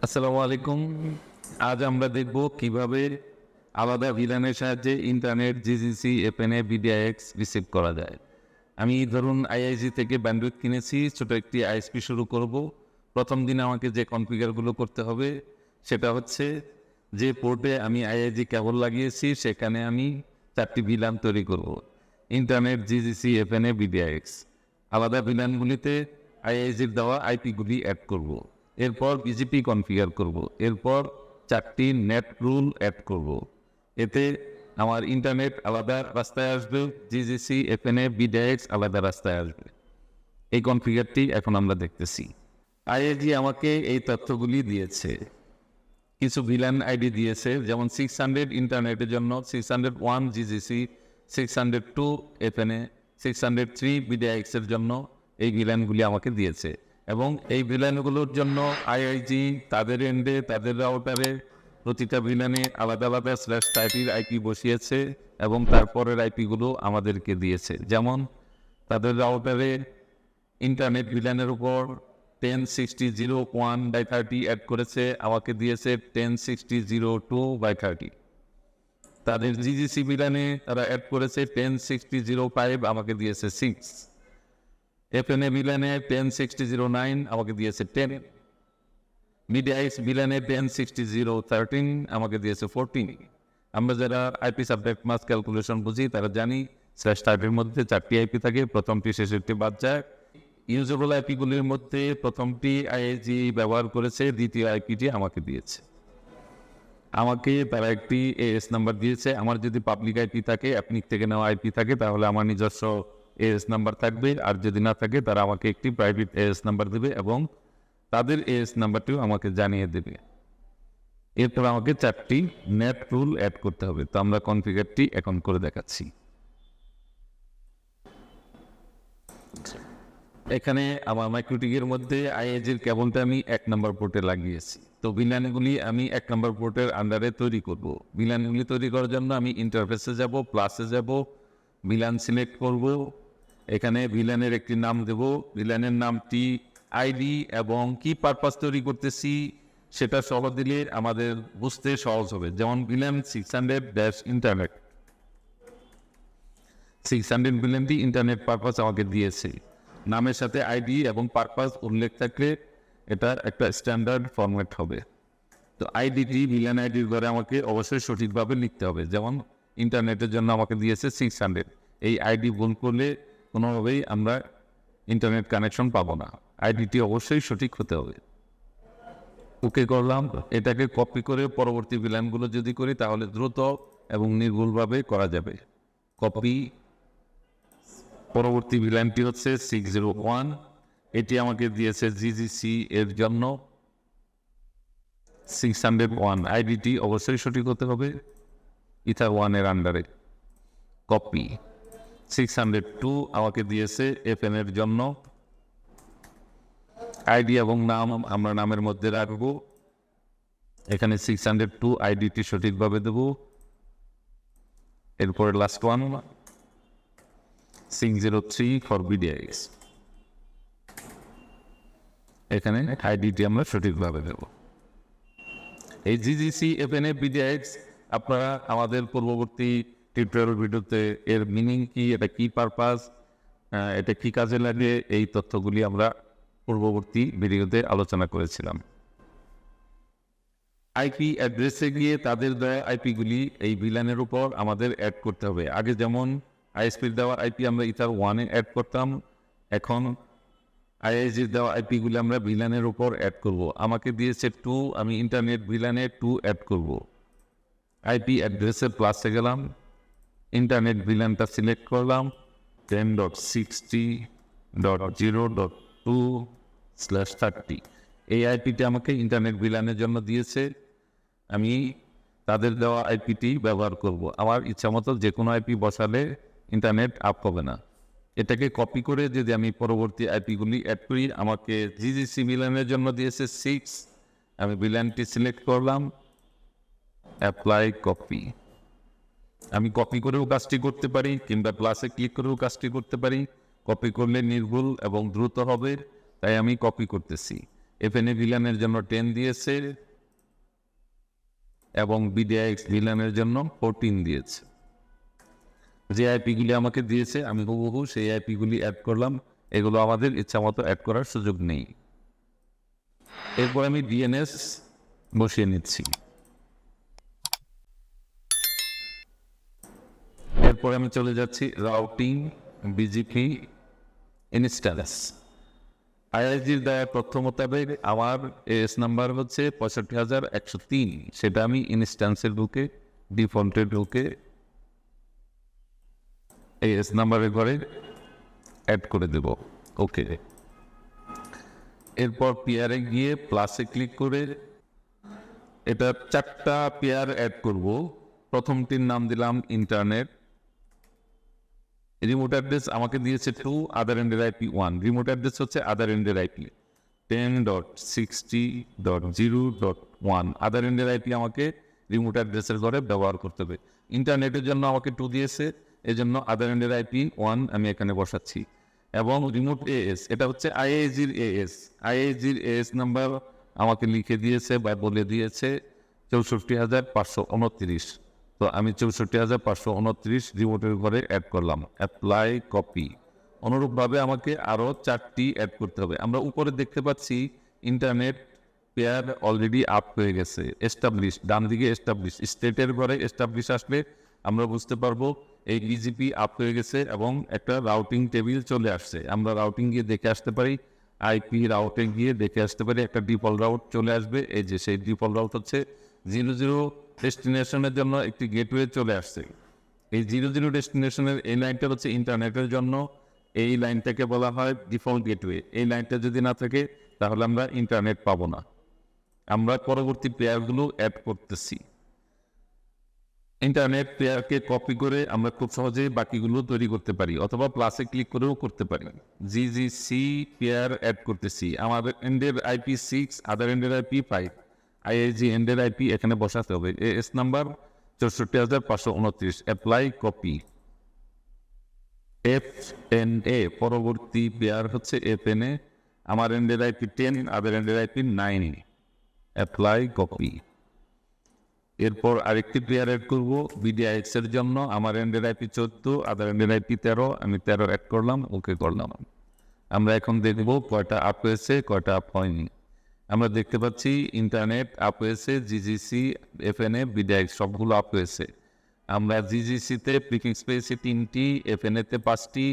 আসসালামু আলাইকুম। আজ আমরা দেখব কিভাবে আলাদা ভিলানের সাহায্যে internet, GGC, FNA, BDIX receive করা যায়। আমি ধরুন আইআইজি থেকে ব্যান্ডউইথ কিনেছি, ছোট একটি আইএসপি শুরু করব। প্রথম দিনে আমাকে যে কনফিগারগুলো করতে হবে সেটা হচ্ছে যে পোর্টে আমি আইআইজি কেবল লাগিয়েছি সেখানে আমি 4টি ভিলান তৈরি করব। Internet, GGC, FNA, BDIX. আলাদা ভিলানগুলিতে আইআইজির দেওয়া আইপিগুলি অ্যাড করব। এরপর বিজিপি কনফিগার করব। এরপর 4টি নেট রুল অ্যাড করব। এতে আমার ইন্টারনেট আলাদা রাস্তায় আসবে, জিজিসি, এফএনএ, বিডিআইএক্স আলাদা রাস্তায় আসবে। এই কনফিগারটি এখন আমরা দেখতেছি। আইআইজি আমাকে এই তথ্যগুলি দিয়েছে। কিছু ভিলান আইডি দিয়েছে, যেমন 600 ইন্টারনেটের জন্য, 601 জিজিসি, 602 এফএনএ, 603 বিডিআইএক্স এর জন্য এই ভিলানগুলি আমাকে দিয়েছে। এবং এই ভিলানগুলোর জন্য আইআইজি তাদের এন্ডে, তাদের রাউটারে প্রতিটা ভিলানে আলাদা আলাদা /30 আইপি বসিয়েছে এবং তারপরের আইপিগুলো আমাদেরকে দিয়েছে। যেমন তাদের রাউটারে ইন্টারনেট ভিলানের উপর 1060.1/30 অ্যাড করেছে, আমাকে দিয়েছে 1060.02/30। তাদের জিজিসি ভিলানে তারা অ্যাড করেছে 1060.05, আমাকে দিয়েছে 6। এফএনএ ভিলানে 1060.09, আমাকে দিয়েছে 10। বিডিআইএক্স ভিলানে 1060.013, আমাকে দিয়েছে 14। আমরা যারা আইপি সাবনেট মাস্ক ক্যালকুলেশন বুঝি তারা জানি /30 মধ্যে 4টি আইপি থাকে, প্রথমটি শেষেরটি বাদ যায়। ইউজেবল আইপিগুলির মধ্যে প্রথমটি আইআইজি ব্যবহার করেছে, দ্বিতীয় আইপিটি আমাকে দিয়েছে। আমাকে তারা একটি এএস নাম্বার দিয়েছে। আমার যদি পাবলিক আইপি থাকে, অ্যাপনিক থেকে নেওয়া আইপি থাকে, তাহলে আমার নিজস্ব এএস নাম্বার থাকবে, আর যদি না থাকে তারা আমাকে একটি প্রাইভেট এএস নাম্বার দেবে এবং তাদের এএস নাম্বারটিও আমাকে জানিয়ে দেবে। এরপর আমাকে 4টি নেট রুল অ্যাড করতে হবে। তো আমরা কনফিগারটি এখন করে দেখাচ্ছি। এখানে আমার মাইক্রোটিকের মধ্যে আইএজির কেবলটা আমি 1 নম্বর পোর্টে লাগিয়েছি। তো ভিলানগুলি আমি 1 নম্বর পোর্টের আন্ডারে তৈরি করব। ভিলানগুলি তৈরি করার জন্য আমি ইন্টারফেসে যাব, প্লাসে যাব, ভিলান সিলেক্ট করব। এখানে ভিলানের একটি নাম দেব। ভিলানের নামটি আইডি এবং কি পারপাস তৈরি করতেছি সেটা সহ দিলে আমাদের বুঝতে সহজ হবে। যেমন ভিলান 600 ইন্টারনেট, 600 ভিলানটি ইন্টারনেট পারপাস আমাকে দিয়েছে। নামের সাথে আইডি এবং পারপাস উল্লেখ থাকলে এটা একটা স্ট্যান্ডার্ড ফরম্যাট হবে। তো আইডিটি ভিলান আইডির ঘরে আমাকে অবশ্যই সঠিকভাবে লিখতে হবে। যেমন ইন্টারনেটের জন্য আমাকে দিয়েছে 600, এই আইডি ভুল করলে কোনোভাবেই আমরা ইন্টারনেট কানেকশন পাবো না। আইডিটি অবশ্যই সঠিক হতে হবে। ওকে করলাম। এটাকে কপি করে পরবর্তী ভিলানগুলো যদি করি তাহলে দ্রুত এবং নির্ভুলভাবে করা যাবে। কপি। পরবর্তী ভিলানটি হচ্ছে 601, এটি আমাকে দিয়েছে জিজিসি এর জন্য 601। আইডিটি অবশ্যই সঠিক হতে হবে, ইথার 1 এর আন্ডারে। কপি। 602 আমাকে দিয়েছে এফএন এর জন্য। আইডি এবং নাম আমরা নামের মধ্যে রাখবো। এখানে 602 আইডিটি সঠিকভাবে দেব। এরপরে লাস্ট ওয়ান 603 ফর বিডিআইএক্স। এখানে আইডিটি আমরা সঠিকভাবে দেব। এই জিজিসি, এফএনএ, বিডিআইএক্স আপনারা আমাদের পূর্ববর্তী টিউটোরিয়াল ভিডিওতে এর মিনিং কি, এটা কি পারপাস, এটা কি কাজে লাগে, এই তথ্যগুলি আমরা পূর্ববর্তী ভিডিওতে আলোচনা করেছিলাম। আইপি অ্যাড্রেসে গিয়ে তাদের দেওয়া আইপিগুলি এই ভিলানের উপর আমাদের অ্যাড করতে হবে। আগে যেমন আইএসপির দেওয়া আইপি আমরা ইথার 1-এ অ্যাড করতাম, এখন আইআইজির দেওয়া আইপিগুলি আমরা ভিলানের উপর অ্যাড করব। আমাকে দিয়েছে 2, আমি ইন্টারনেট ভিলানে 2 অ্যাড করব। আইপি অ্যাড্রেসে প্লাসে গেলাম, ইন্টারনেট ভিলানটা সিলেক্ট করলাম, 10.60.0.2/30। এই আইপিটি আমাকে ইন্টারনেট ভিলানের জন্য দিয়েছে। আমি তাদের দেওয়া আইপিটি ব্যবহার করব। আমার ইচ্ছা মতো যে কোনো আইপি বসালে ইন্টারনেট আপ হবে না। এটাকে কপি করে যদি আমি পরবর্তী আইপিগুলি অ্যাড করি, আমাকে জিজিসি ভিলানের জন্য দিয়েছে 6, আমি ভিলানটি সিলেক্ট করলাম, অ্যাপ্লাই কপি। আমি কপি করেও কাজটি করতে পারি কিংবা প্লাসে ক্লিক করেও কাজটি করতে পারি। কপি করলে নির্ভুল এবং দ্রুত হবে, তাই আমি কপি করতেছি। এফএনএ ভিলানের জন্য 10 দিয়েছে এবং বিডিআইএক্স ভিলানের জন্য 14 দিয়েছে। যে আইপিগুলি আমাকে দিয়েছে আমি হুবহু সেই আইপিগুলি অ্যাড করলাম। এগুলো আমাদের ইচ্ছা মতো অ্যাড করার সুযোগ নেই। এরপর আমি ডিএনএস বসিয়ে নিচ্ছি। এরপর আমি চলে যাচ্ছি রাউটিং বিজিপি ইনস্ট্যান্স। আইআইজির দেওয়া তথ্য মোতাবেক আমার এস নাম্বার হচ্ছে 65,103। সেটা আমি ইনস্ট্যান্সের ঢুকে ডিফল্টের ঢুকে এস নাম্বারের ঘরে অ্যাড করে দেব। ওকে, এরপর পেয়ারে গিয়ে প্লাসে ক্লিক করে এটা 4টা পেয়ার অ্যাড করব। প্রথমটির নাম দিলাম ইন্টারনেট। রিমোট অ্যাড্রেস আমাকে দিয়েছে 2, আদার এন্ডের আইপি 1। রিমোট অ্যাড্রেস হচ্ছে আদার এন্ডের আইপি 10.60.0.1। আদার এন্ডের আইপি আমাকে রিমোট অ্যাড্রেসের ঘরে ব্যবহার করতে হবে। ইন্টারনেটের জন্য আমাকে 2 দিয়েছে, এজন্য আদার এন্ডের আইপি 1 আমি এখানে বসাচ্ছি। এবং রিমোট এএস, এটা হচ্ছে আইআইজির এএস। আইআইজির এএস নাম্বার আমাকে লিখে দিয়েছে বা বলে দিয়েছে 64,529। তো আমি 64,529 রিমোটের ঘরে অ্যাড করলাম। Apply copy. অনুরূপভাবে আমাকে আরও 4টি অ্যাড করতে হবে। আমরা উপরে দেখতে পাচ্ছি ইন্টারনেট পেয়ার অলরেডি আপ হয়ে গেছে। এস্টাবলিশ, ডান দিকে এস্টাবলিশ, স্টেটের ঘরে এস্টাবলিশ আসলে আমরা বুঝতে পারবো এই বিজিপি আপ হয়ে গেছে এবং একটা রাউটিং টেবিল চলে আসছে। আমরা রাউটিং গিয়ে দেখে আসতে পারি, আইপি রাউটে গিয়ে দেখে আসতে পারি একটা ডিফল্ট রাউট চলে আসবে। এই যে সেই ডিফল্ট রাউট হচ্ছে 00 ডেস্টিনেশনের জন্য একটি গেটওয়ে চলে আসছে। এই 00 ডেস্টিনেশনের এই লাইনটা হচ্ছে ইন্টারনেটের জন্য, এই লাইনটাকে বলা হয় ডিফল্ট গেটওয়ে। এই লাইনটা যদি না থাকে তাহলে আমরা ইন্টারনেট পাবো না। আমরা পরবর্তী পেয়ারগুলো অ্যাড করতেছি। ইন্টারনেট পেয়ারকে কপি করে আমরা খুব সহজেই বাকিগুলো তৈরি করতে পারি, অথবা প্লাসে ক্লিক করেও করতে পারি। জিজিসি পেয়ার অ্যাড করতেছি। আমাদের এন্ডের আইপি 6, আদার এন্ডের আইপি 5। আইআইজি এন্ডের আইপি এখানে বসাতে হবে। AS number 64,529। Apply copy. FNA পরবর্তী পেয়ার হচ্ছে এফএনএ। আমার এন্ডের আইপি 10, আদার এন্ডের আইপি 9। Apply copy. এরপর আরেকটি পেয়ার অ্যাড করব বিডিআইএক্স এর জন্য। আমার এন্ডের আইপি 14, আদার এন্ডের আইপি 13। আমি 13 অ্যাড করলাম, ওকে করলাম। আমরা এখন দেখব কয়টা আপ হয়েছে কয়টা আপ হয়নি। আমরা দেখতে পাচ্ছি ইন্টারনেট আপ হয়েছে, জিজিসি, এফএনএ, বিডিআইএক্স সবগুলো আপ হয়েছে। আমরা জিজিসিতে প্রিফিক্স পেয়েছি 3টি, এফএনএতে 5টি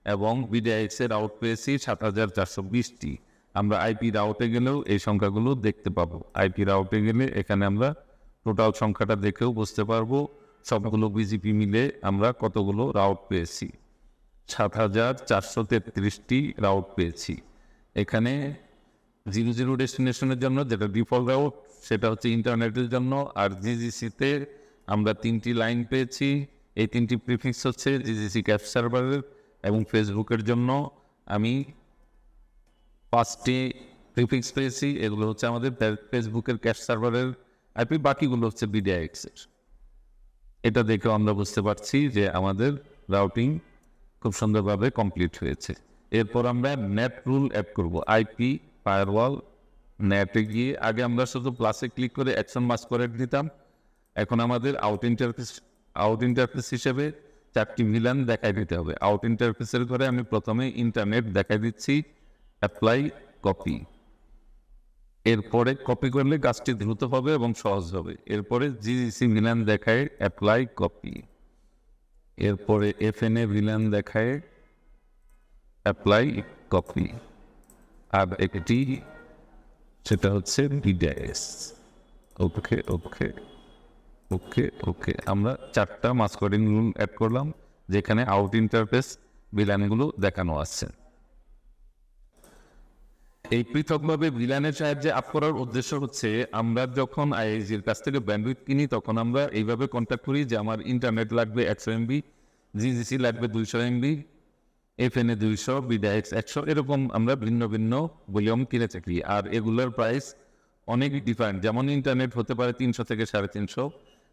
এবং বিডিআইএক্স এর আউট পেয়েছি 7,420টি। আমরা আইপি রাউটে গেলেও এই সংখ্যাগুলো দেখতে পাবো। আইপি রাউটে গেলে এখানে আমরা টোটাল সংখ্যাটা দেখেও বুঝতে পারবো সবগুলো বিজিপি মিলে আমরা কতগুলো রাউট পেয়েছি। 7,433টি রাউট পেয়েছি। এখানে 00 ডেস্টিনেশনের জন্য যেটা ডিফল্ট রাউট সেটা হচ্ছে ইন্টারনেটের জন্য, আর জিজিসিতে আমরা 3টি লাইন পেয়েছি। এই 3টি প্রিফিক্স হচ্ছে জিজিসি ক্যাশ সার্ভারের, এবং ফেসবুকের জন্য আমি 5টি প্রিফিক্স পেয়েছি। এগুলো হচ্ছে আমাদের ফেসবুকের ক্যাশ সার্ভারের আইপি, বাকিগুলো হচ্ছে বিডিআইএক্স এর। এটা দেখেও আমরা বুঝতে পারছি যে আমাদের রাউটিং খুব সুন্দরভাবে কমপ্লিট হয়েছে। এরপর আমরা নেট রুল অ্যাড করব। আইপি, ফায়ারওয়াল, নেটে গিয়ে আগে আমরা শুধু প্লাসে ক্লিক করে অ্যাকশন মাস্ক করে দিতাম। এখন আমাদের আউট ইন্টারফেস হিসেবে 4টি ভিলান দেখাই দিতে হবে। আউট ইন্টারফেসের ঘরে আমি প্রথমে ইন্টারনেট দেখাই দিচ্ছি। Apply copy. এরপরে কপি করলে কাজটি দ্রুত হবে এবং সহজ হবে। এরপরে জিজিসি ভিলান দেখায়, অ্যাপ্লাই কপি। এরপরে এফএনএ ভিলান দেখায়, অ্যাপ্লাই কপি। আর একটি সেটা হচ্ছে বিডিআইএস। ওকে ওকে ওকে ওকে। আমরা 4টা মাস্কোডিং রুল অ্যাড করলাম যেখানে আউট ইন্টারফেস ভিলানগুলো দেখানো আছে। এই পৃথকভাবে ভিলানের সাহায্যে আপ করার উদ্দেশ্য হচ্ছে আমরা যখন আইআইজির কাছ থেকে ব্যান্ডউইথ কিনি তখন আমরা এইভাবে কন্ট্যাক্ট করি যে আমার ইন্টারনেট লাগবে 100 MB, জিজিসি লাগবে 200 MB, এফএনএ 200, বিডিআইএক্স 100, এরকম আমরা ভিন্ন ভিন্ন ভলিউম কিনে থাকি। আর এগুলোর প্রাইস অনেক ডিফারেন্ট। যেমন ইন্টারনেট হতে পারে 300 থেকে 350,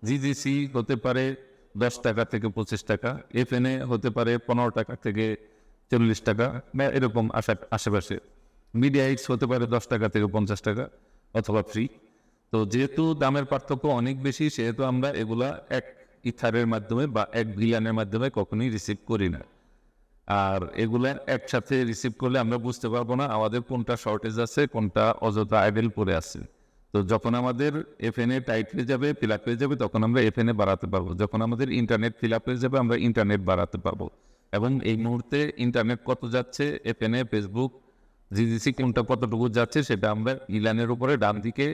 জিজিসি হতে পারে 10 টাকা থেকে 25 টাকা, এফএনএ হতে পারে 15 টাকা থেকে 40 টাকা, এরকম আশেপাশে। মিডিয়া এক্স হতে পারে 10 টাকা থেকে 50 টাকা অথবা ফ্রি। তো যেহেতু দামের পার্থক্য অনেক বেশি, সেহেতু আমরা এগুলা এক ইথারের মাধ্যমে বা এক ভিলানের মাধ্যমে কখনোই রিসিভ করি না। আর এগুলা একসাথে রিসিভ করলে আমরা বুঝতে পারবো না আমাদের কোনটা শর্টেজ আছে, কোনটা অযথা আইডেল পড়ে আছে। তো যখন আমাদের এফএনএ টাইট হয়ে যাবে, ফিল আপ হয়ে যাবে, তখন আমরা এফএনএ বাড়াতে পারবো। যখন আমাদের ইন্টারনেট ফিল আপ হয়ে যাবে, আমরা ইন্টারনেট বাড়াতে পারবো। এবং এই মুহূর্তে ইন্টারনেট কত যাচ্ছে, এফএনএ, ফেসবুক, জিজিসি কোনটা কতটুকু যাচ্ছে, সেটা আমরা ইলানের উপরে ডান দিকে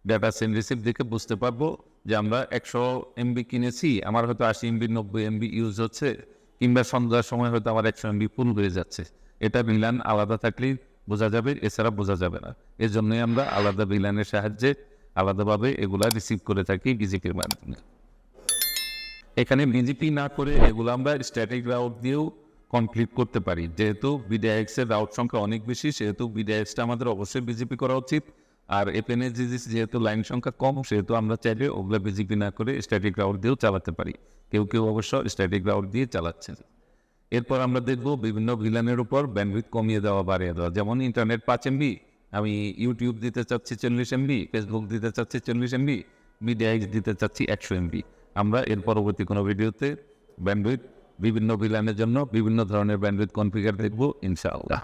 ডাটা সেন্ড রিসিভ দেখে বুঝতে পারবো যে আমরা 100 এমবি কিনেছি, আমার হয়তো 80 এমবি 90 এমবি ইউজ হচ্ছে, কিংবা সন্ধ্যার সময় হয়তো আমার 100 এমবি ফুল হয়ে যাচ্ছে। এটা বিলান আলাদা থাকলেই বোঝা যাবে, এছাড়া বোঝা যাবে না। এর জন্যই আমরা আলাদা বিলানের সাহায্যে আলাদাভাবে এগুলা রিসিভ করে থাকি বিজিপির মাধ্যমে। এখানে বিজিপি না করে এগুলো আমরা স্ট্যাটিক রাউট দিয়েও কমপ্লিট করতে পারি। যেহেতু বিডিআইএক্স এর রাউট সংখ্যা অনেক বেশি, সেহেতু বিডিআইএক্সটা আমাদের অবশ্যই বিজিপি করা উচিত। আর এফএনএ জিজিসি যেহেতু লাইন সংখ্যা কম, সেহেতু আমরা চাইলে ওগুলো বিজিপি না করে স্ট্যাটিক রাউট দিয়েও চালাতে পারি। কেউ কেউ অবশ্য স্ট্যাটিক রাউট দিয়ে চালাচ্ছে। এরপর আমরা দেখব বিভিন্ন ভিলানের উপর ব্যান্ডউইথ কমিয়ে দেওয়া, বাড়িয়ে দেওয়া। যেমন ইন্টারনেট 5 এমবি, আমি ইউটিউব দিতে চাচ্ছি 40 এমবি, ফেসবুক দিতে চাচ্ছি 40 এমবি, মিডিয়াএক্স দিতে চাচ্ছি 100 এমবি। আমরা এর পরবর্তী কোনো ভিডিওতে ব্যান্ডউইথ বিভিন্ন ভিলানের জন্য বিভিন্ন ধরনের ব্যান্ডউইথ কনফিগার দেখব ইনশাআল্লাহ।